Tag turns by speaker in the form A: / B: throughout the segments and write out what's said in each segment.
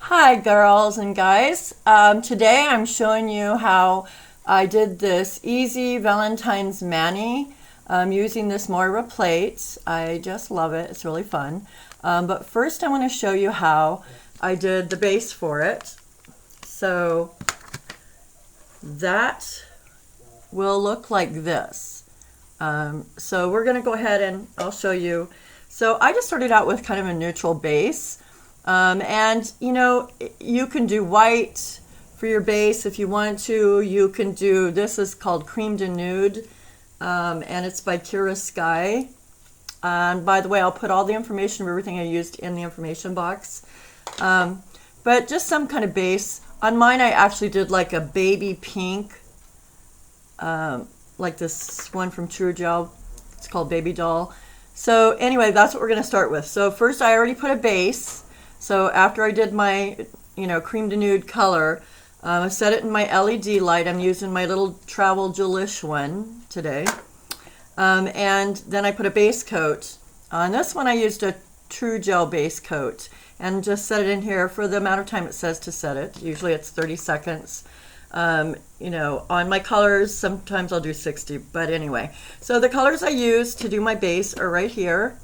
A: Hi girls and guys. Today I'm showing you how I did this easy Valentine's mani using this MOYRA plate. I just love it. It's really fun. But first I want to show you how I did the base for it. So that will look like this. So we're going to go ahead and I'll show you. So I just started out with kind of a neutral base. And you know, you can do white for your base if you want to. You can do, this is called Cream de Nude, and it's by Kira Sky. And by the way, I'll put all the information of everything I used in the information box. But just some kind of base. On mine, I actually did like a baby pink, like this one from True Gel. It's called Baby Doll. So anyway, that's what we're going to start with. So first, I already put a base. So after I did my, Cream de Nude color, I set it in my LED light. I'm using my little Travel Jewelish one today. And then I put a base coat. On this one I used a True Gel base coat and just set it in here for the amount of time it says to set it. Usually it's 30 seconds. On my colors, sometimes I'll do 60, but anyway. So the colors I use to do my base are right here.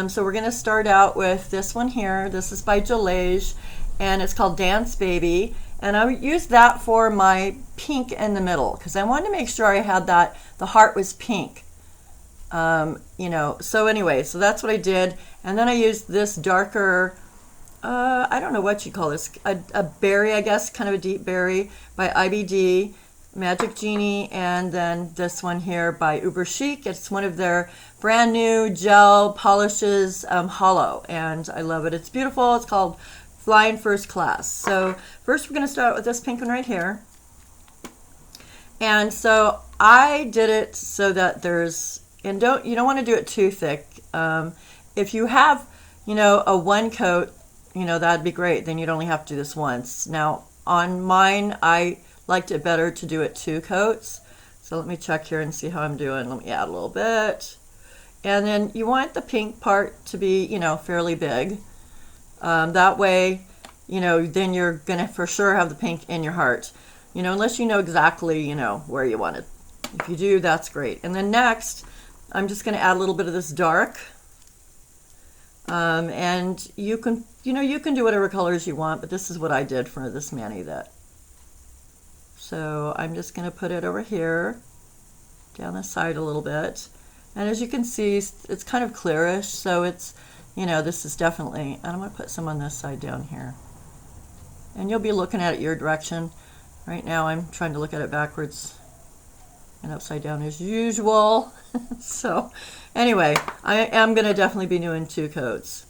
A: So we're going to start out with this one here. This is by Gelage, and it's called Dance Baby. And I used that for my pink in the middle because I wanted to make sure I had that, the heart was pink. So anyway, so that's what I did. And then I used this darker, I don't know what you call this, a berry, I guess, kind of a deep berry by IBD. Magic Genie, and then this one here by Uber Chic. It's one of their brand new gel polishes, hollow, and I love it. It's beautiful. It's called Flying First Class. So first we're going to start with this pink one right here. And so I did it so that there's, and you don't want to do it too thick. If you have, a one coat, that'd be great. Then you'd only have to do this once. Now on mine, I liked it better to do it 2 coats. So let me check here and see how I'm doing. Let me add a little bit. And then you want the pink part to be, fairly big. That way, then you're going to for sure have the pink in your heart. Unless you know exactly, where you want it. If you do, that's great. And then next, I'm just going to add a little bit of this dark. And you can, you can do whatever colors you want, but this is what I did for this mani. So I'm just going to put it over here, down the side a little bit. And as you can see, it's kind of clearish, so it's, this is definitely, and I'm going to put some on this side down here. And you'll be looking at it your direction. Right now I'm trying to look at it backwards and upside down as usual. So anyway, I am going to definitely be doing 2 coats.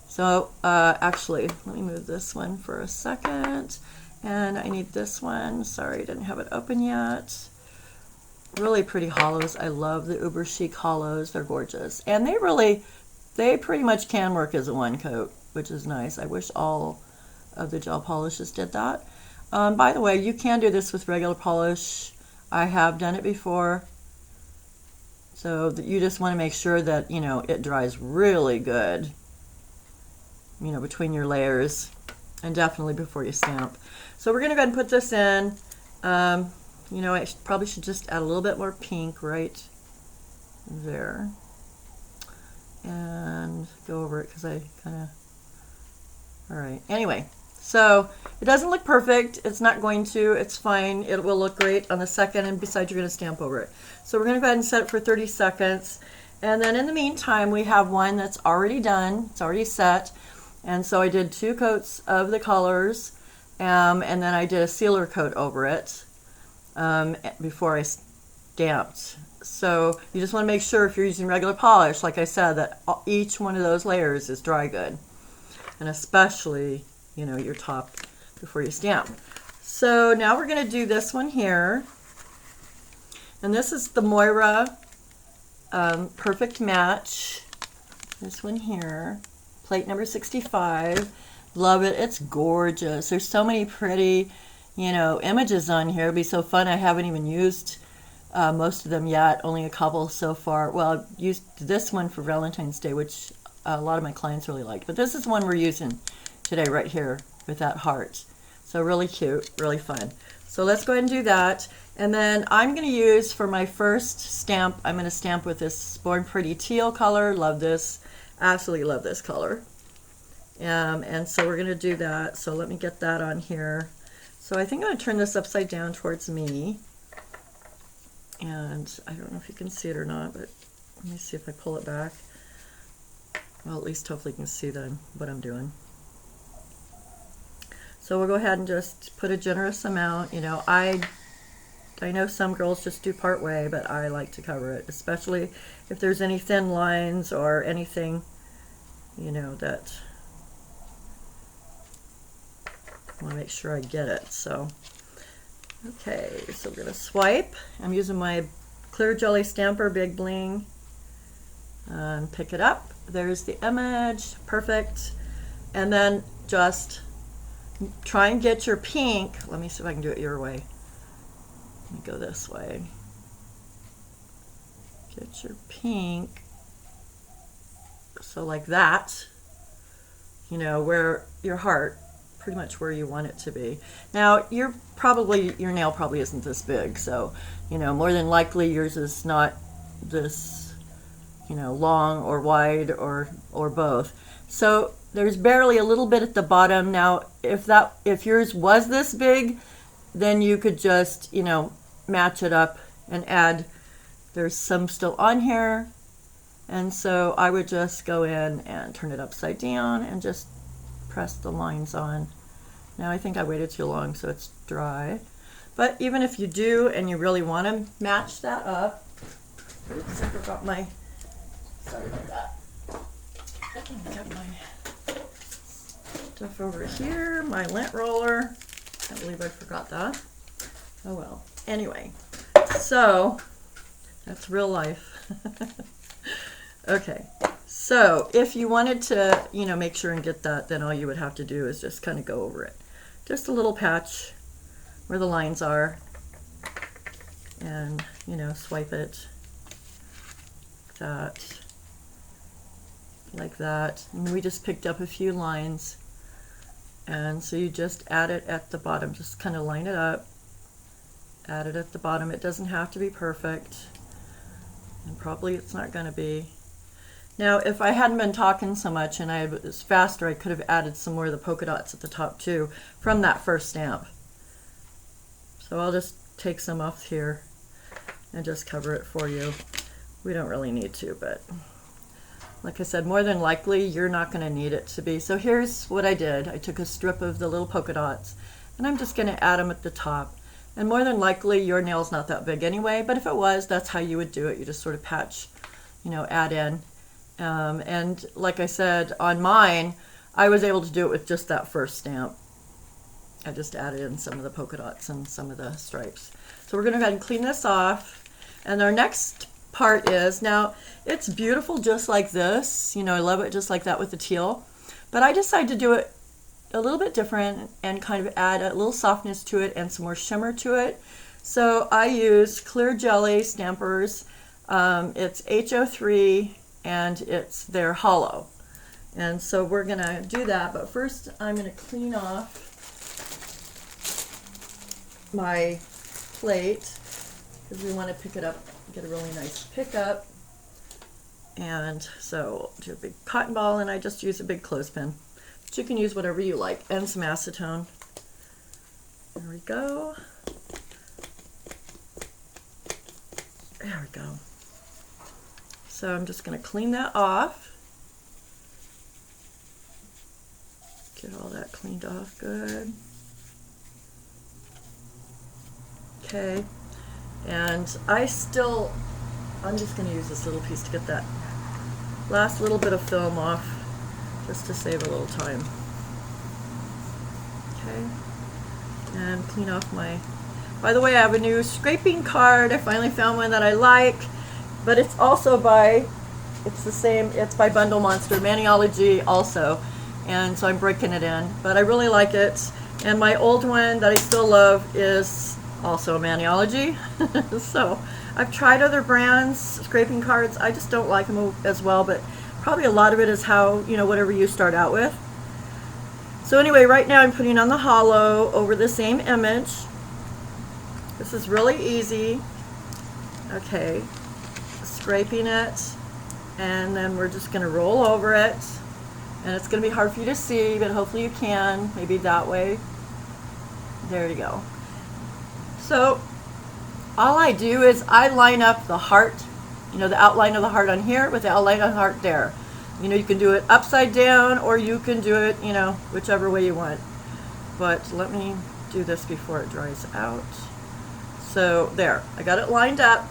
A: So actually, let me move this one for a second. And I need this one. Sorry, I didn't have it open yet. Really pretty hollows. I love the Uber Chic hollows. They're gorgeous. And they pretty much can work as a 1 coat, which is nice. I wish all of the gel polishes did that. By the way, you can do this with regular polish. I have done it before. So you just want to make sure that, it dries really good, between your layers. And definitely before you stamp. So we're going to go ahead and put this in. I probably should just add a little bit more pink right there. And go over it because I kind of... All right. Anyway, so it doesn't look perfect. It's not going to. It's fine. It will look great on the second, and besides, you're going to stamp over it. So we're going to go ahead and set it for 30 seconds. And then in the meantime, we have one that's already done. It's already set. And so I did 2 coats of the colors, and then I did a sealer coat over it before I stamped. So you just want to make sure if you're using regular polish, like I said, that each one of those layers is dry good. And especially, your top before you stamp. So now we're going to do this one here. And this is the MOYRA Perfect Match. This one here. Plate number 65. Love it. It's gorgeous. There's so many pretty, images on here. It'll be so fun. I haven't even used most of them yet. Only a couple so far. Well, I used this one for Valentine's Day, which a lot of my clients really liked. But this is one we're using today right here. with that heart. So really cute, really fun. So let's go ahead and do that. And then I'm going to use for my first stamp, I'm going to stamp with this Born Pretty teal color. Love this. Absolutely love this color. And so we're going to do that. So let me get that on here. So I think I'm going to turn this upside down towards me. And I don't know if you can see it or not, but let me see if I pull it back. Well, at least hopefully you can see what I'm doing. So we'll go ahead and just put a generous amount. You know, I know some girls just do part way, but I like to cover it, especially if there's any thin lines or anything, you know, that I want to make sure I get it. So, okay, so we're going to swipe. I'm using my Clear Jelly Stamper Big Bling. And pick it up. There's the image. Perfect. And then just try and get your pink. Let me see if I can do it your way. Let me go this way. Get your pink. So like that, you know, where your heart, pretty much where you want it to be. Now, your nail probably isn't this big, so, you know, more than likely yours is not this, you know, long or wide or both. So there's barely a little bit at the bottom. Now, if yours was this big, then you could just, you know, match it up and add. There's some still on here, and so I would just go in and turn it upside down and just press the lines on. Now I think I waited too long, so it's dry. But even if you do and you really want to match that up, oops, I forgot my, sorry about that. Let me get my stuff over here, my lint roller. Can't believe I forgot that. Oh well. Anyway, so that's real life. Okay, so if you wanted to, you know, make sure and get that, then all you would have to do is just kind of go over it. Just a little patch where the lines are, and, you know, swipe it like that. And we just picked up a few lines, and so you just add it at the bottom. Just kind of line it up, add it at the bottom. It doesn't have to be perfect, and probably it's not going to be. Now, if I hadn't been talking so much and I was faster, I could have added some more of the polka dots at the top too from that first stamp. So I'll just take some off here and just cover it for you. We don't really need to, but like I said, more than likely you're not going to need it to be. So here's what I did. I took a strip of the little polka dots and I'm just going to add them at the top. And more than likely your nail's not that big anyway, but if it was, that's how you would do it. You just sort of patch, you know, add in. And like I said, on mine, I was able to do it with just that first stamp. I just added in some of the polka dots and some of the stripes. So we're going to go ahead and clean this off. And our next part is, now it's beautiful just like this. You know, I love it just like that with the teal. But I decided to do it a little bit different and kind of add a little softness to it and some more shimmer to it. So I use Clear Jelly Stampers. It's HO3 and they're hollow. And so we're going to do that. But first I'm going to clean off my plate because we want to pick it up, get a really nice pickup. And so do a big cotton ball, and I just use a big clothespin. But you can use whatever you like, and some acetone. There we go. There we go. So I'm just going to clean that off. Get all that cleaned off good. Okay. And I'm just going to use this little piece to get that last little bit of film off, just to save a little time. Okay. And clean off my, by the way, I have a new scraping card. I finally found one that I like. But it's also it's the same, it's by Bundle Monster, Maniology also. And so I'm breaking it in. But I really like it. And my old one that I still love is also Maniology. So I've tried other brands, scraping cards. I just don't like them as well. But probably a lot of it is how, you know, whatever you start out with. So So anyway, right now I'm putting on the hollow over the same image. This is really easy. Okay, scraping it, and then we're just going to roll over it. And it's going to be hard for you to see, but hopefully you can. Maybe that way. There you go. So all I do is I line up the heart, you know, the outline of the heart on here with the outline of the heart there. You know, you can do it upside down, or you can do it, you know, whichever way you want. But let me do this before it dries out. So there, I got it lined up.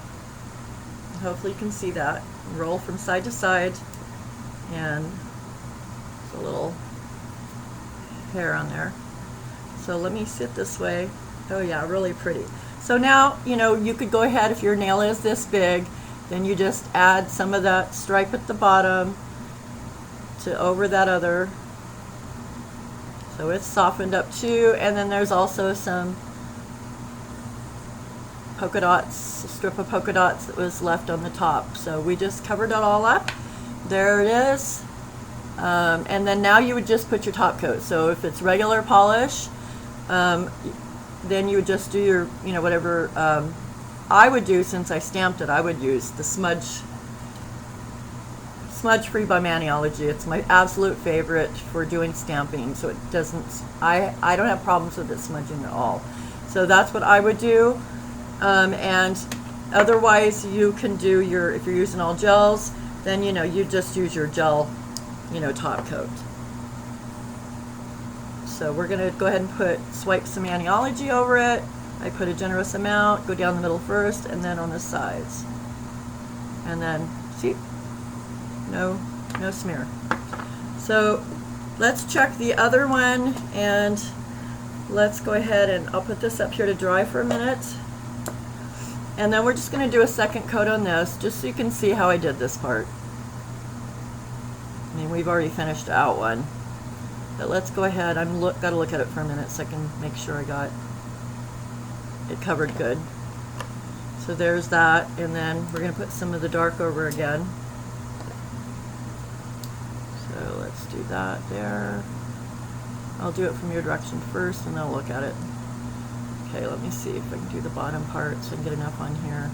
A: Hopefully you can see that. Roll from side to side, and a little hair on there. So let me sit this way. Oh yeah, really pretty. So now, you know, you could go ahead, if your nail is this big, then you just add some of that stripe at the bottom to over that other. So it's softened up too, and then there's also some polka dots, a strip of polka dots that was left on the top. So we just covered it all up. There it is. And then now you would just put your top coat. So if it's regular polish, then you would just do your, you know, whatever I would do. Since I stamped it, I would use the Smudge Free by Maniology. It's my absolute favorite for doing stamping, so it doesn't, I don't have problems with it smudging at all. So that's what I would do. And otherwise you can do your, if you're using all gels, then, you know, you just use your gel, you know, top coat. So we're going to go ahead and swipe some Maniology over it. I put a generous amount, go down the middle first, and then on the sides. And then, see, no smear. So let's check the other one, and let's go ahead and I'll put this up here to dry for a minute. And then we're just going to do a second coat on this, just so you can see how I did this part. I mean, we've already finished out one, but let's go ahead. Got to look at it for a minute so I can make sure I got it covered good. So there's that, and then we're going to put some of the dark over again. So let's do that there. I'll do it from your direction first, and then I'll look at it. Okay, let me see if I can do the bottom part so I can get enough on here.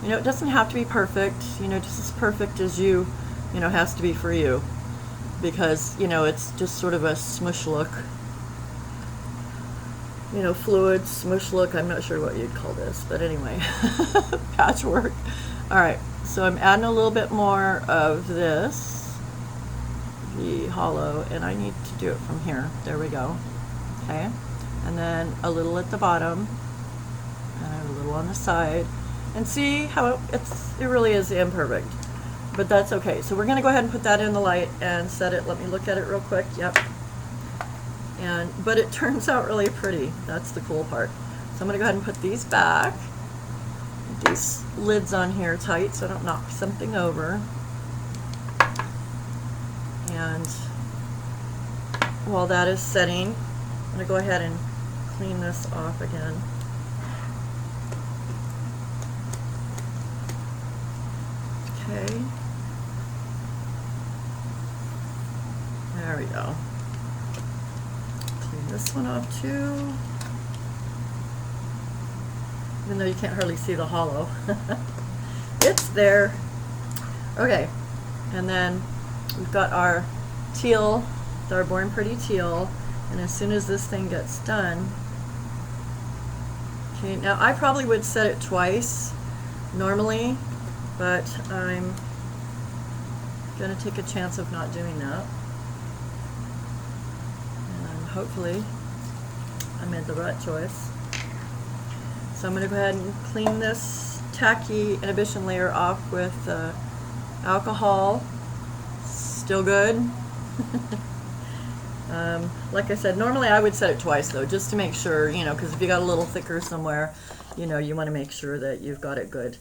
A: You know, it doesn't have to be perfect. You know, just as perfect as you know, has to be for you, because, you know, it's just sort of a smush look, you know, fluid smush look. I'm not sure what you'd call this, but anyway, patchwork. All right, so I'm adding a little bit more of this, the hollow, and I need to do it from here. There we go. Okay, and then a little at the bottom, and a little on the side, and see how it really is imperfect. But that's okay. So we're going to go ahead and put that in the light and set it. Let me look at it real quick. Yep. But it turns out really pretty. That's the cool part. So I'm going to go ahead and put these back. Get these lids on here tight so I don't knock something over. And while that is setting, I'm going to go ahead and clean this off again. Okay. There we go. Clean this one off too. Even though you can't hardly see the hollow. It's there. Okay. And then we've got our teal, our Born Pretty teal. And as soon as this thing gets done, okay, now I probably would set it twice normally, but I'm going to take a chance of not doing that. And hopefully I made the right choice. So I'm going to go ahead and clean this tacky inhibition layer off with alcohol. Still good. Like I said, normally I would set it twice though, just to make sure, you know, because if you got a little thicker somewhere, you know, you want to make sure that you've got it good.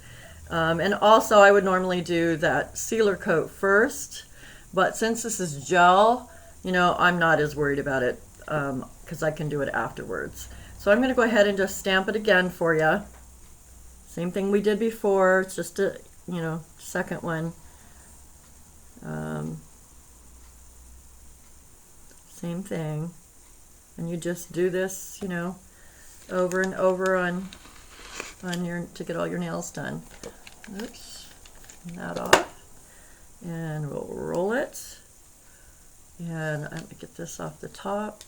A: And also I would normally do that sealer coat first, but since this is gel, you know, I'm not as worried about it because I can do it afterwards. So I'm going to go ahead and just stamp it again for you. Same thing we did before, it's just a, you know, second one. Same thing. And you just do this, you know, over and over on your, to get all your nails done. Oops, that off. And we'll roll it. And I'm going to get this off the top.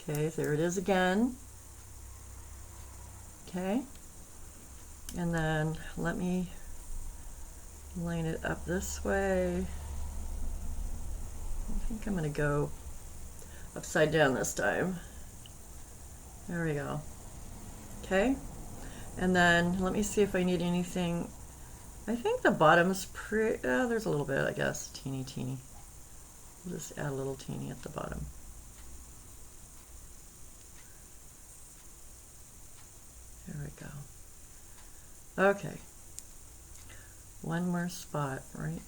A: Okay, there it is again. Okay. And then let me line it up this way. I think I'm going to go upside down this time. There we go. Okay. And then let me see if I need anything. I think the bottom's pretty, there's a little bit, I guess, teeny. We'll just add a little teeny at the bottom. There we go. Okay. One more spot right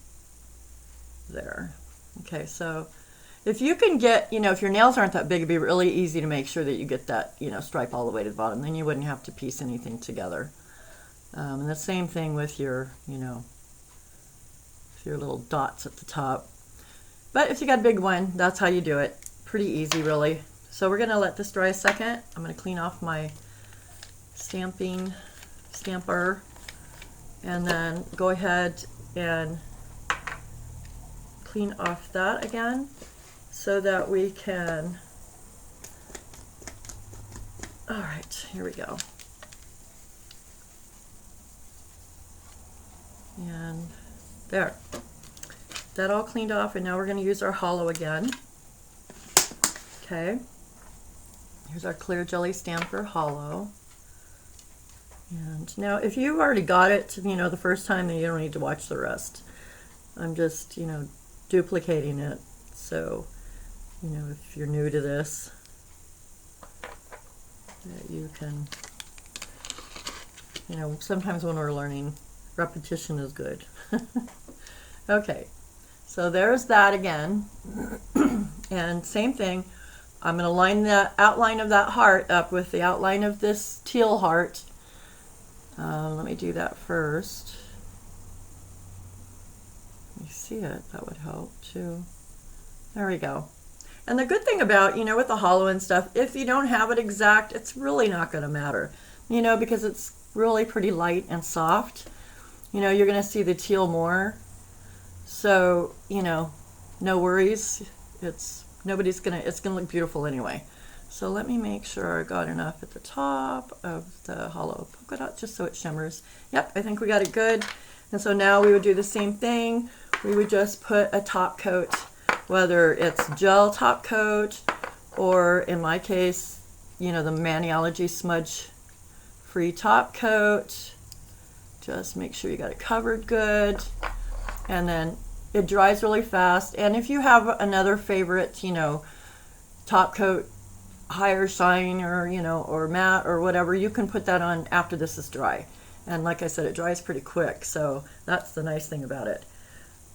A: there. Okay, so if you can get, you know, if your nails aren't that big, it'd be really easy to make sure that you get that, you know, stripe all the way to the bottom. Then you wouldn't have to piece anything together. And the same thing with your, you know, with your little dots at the top. But if you got a big one, that's how you do it. Pretty easy, really. So we're going to let this dry a second. I'm going to clean off my stamper, and then go ahead and clean off that again so that we can, all right, here we go. And there, that all cleaned off, and now we're going to use our hollow again. Okay, here's our clear jelly stamper hollow. And now if you already got it, you know, the first time, then you don't need to watch the rest. I'm just, you know, duplicating it. So, you know, if you're new to this, that you can, you know, sometimes when we're learning, repetition is good. Okay, so there's that again. And same thing, I'm going to line the outline of that heart up with the outline of this teal heart. Let me do that first. Let me see it. That would help too. There we go. And the good thing about, you know, with the hollow and stuff, if you don't have it exact, it's really not going to matter, you know, because it's really pretty light and soft. You know, you're going to see the teal more. So, you know, no worries. It's going to look beautiful anyway. So let me make sure I got enough at the top of the hollow polka dot just so it shimmers. Yep, I think we got it good. And so now we would do the same thing. We would just put a top coat, whether it's gel top coat or in my case, you know, the Maniology smudge free top coat. Just make sure you got it covered good. And then it dries really fast. And if you have another favorite, you know, top coat, higher shine or, you know, or matte or whatever, you can put that on after this is dry. And like I said, it dries pretty quick, so that's the nice thing about it.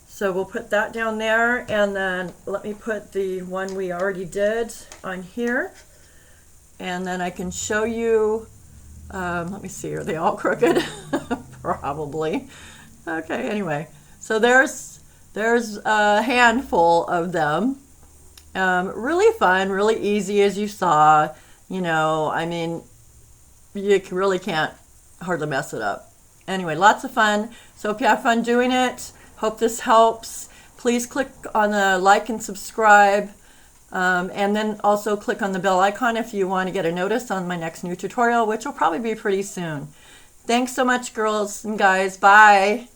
A: So we'll put that down there, and then let me put the one we already did on here, and then I can show you, let me see, are they all crooked? Probably. Okay, anyway, so there's a handful of them. Really fun, really easy, as you saw. You know, I mean, you really can't hardly mess it up. Anyway, lots of fun. So if you have fun doing it, hope this helps. Please click on the like and subscribe. And then also click on the bell icon if you want to get a notice on my next new tutorial, which will probably be pretty soon. Thanks so much, girls and guys. Bye.